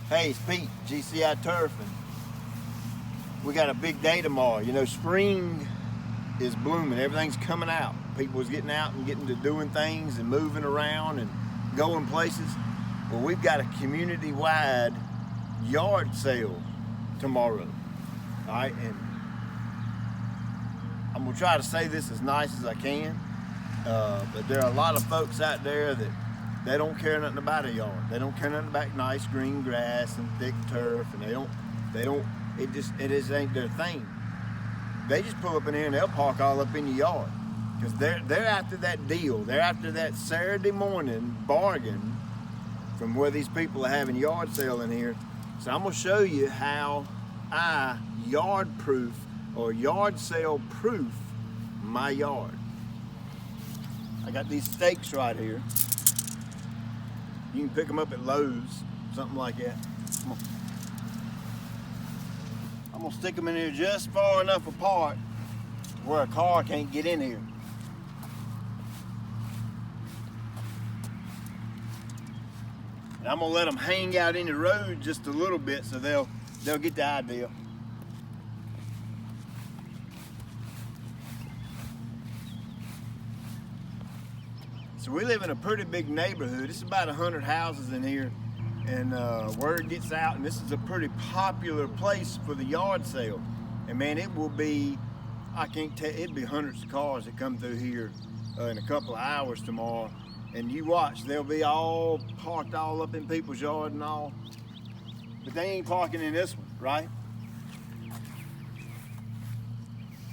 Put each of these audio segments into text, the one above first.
Hey, it's Pete, GCI Turf, and we got a big day tomorrow. You know, spring is blooming. Everything's coming out. People's getting out and getting to doing things and moving around and going places. Well, we've got a community-wide yard sale tomorrow. All right, and I'm gonna try to say this as nice as I can, but there are a lot of folks out there that they don't care nothing about a yard. They don't care nothing about nice green grass and thick turf, and it just ain't their thing. They just pull up in here and they'll park all up in your yard because they're after that deal. They're after that Saturday morning bargain from where these people are having yard sale in here. So I'm gonna show you how I yard proof or yard sale proof my yard. I got these stakes right here. You can pick them up at Lowe's, something like that. I'm gonna stick them in here just far enough apart where a car can't get in here. And I'm gonna let them hang out in the road just a little bit so they'll get the idea. So we live in a pretty big neighborhood. It's about 100 houses in here, and word gets out, and this is a pretty popular place for the yard sale. And man, it will be, I can't tell, it'll be hundreds of cars that come through here in a couple of hours tomorrow. And you watch, they'll be all parked all up in people's yard and all. But they ain't parking in this one, right?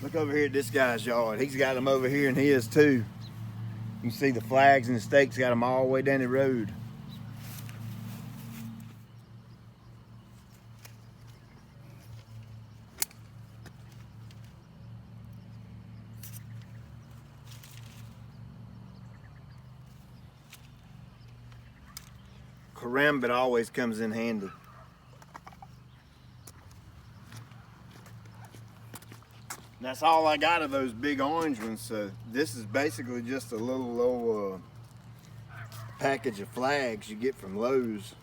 Look over here at this guy's yard. He's got them over here in his too. You can see the flags and the stakes got them all the way down the road. Karambit always comes in handy. And that's all I got of those big orange ones, so this is basically just a little old package of flags you get from Lowe's.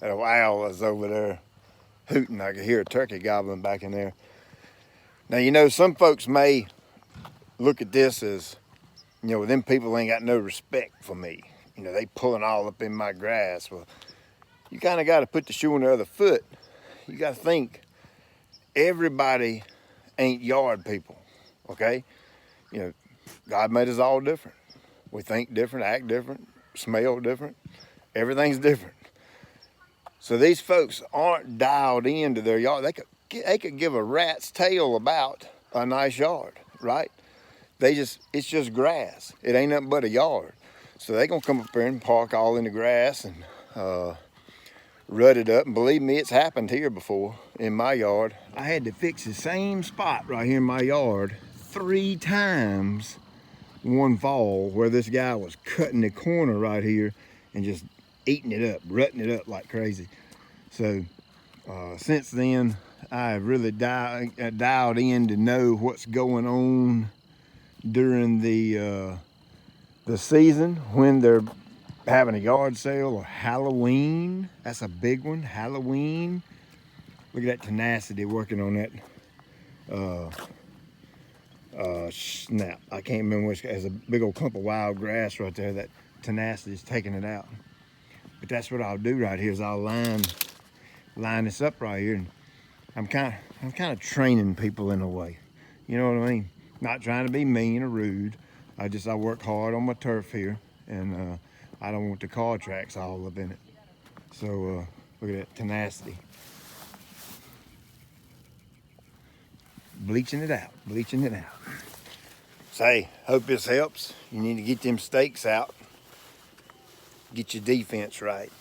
That owl is over there hooting. I could hear a turkey gobbling back in there. Now, you know, some folks may look at this as, you know, them people ain't got no respect for me. You know, they pulling all up in my grass. Well, you kind of got to put the shoe on the other foot. You got to think everybody ain't yard people, okay? You know, God made us all different. We think different, act different, smell different. Everything's different. So these folks aren't dialed into their yard. They could give a rat's tail about a nice yard, right? It's just grass. It ain't nothing but a yard. So they gonna come up there and park all in the grass and rut it up. And believe me, it's happened here before in my yard. I had to fix the same spot right here in my yard 3 times one fall where this guy was cutting the corner right here and just eating it up, rutting it up like crazy. So since then, I've really dialed in to know what's going on during the season when they're having a yard sale or Halloween. That's a big one, Halloween. Look at that tenacity working on that snap. I can't remember which. There's a big old clump of wild grass right there. That tenacity is taking it out. But that's what I'll do right here is I'll line this up right here, and I'm kind of training people in a way. You know what I mean? Not trying to be mean or rude. I work hard on my turf here, and I don't want the car tracks all up in it. So look at that tenacity. Bleaching it out. So hey, hope this helps. You need to get them stakes out. Get your defense right.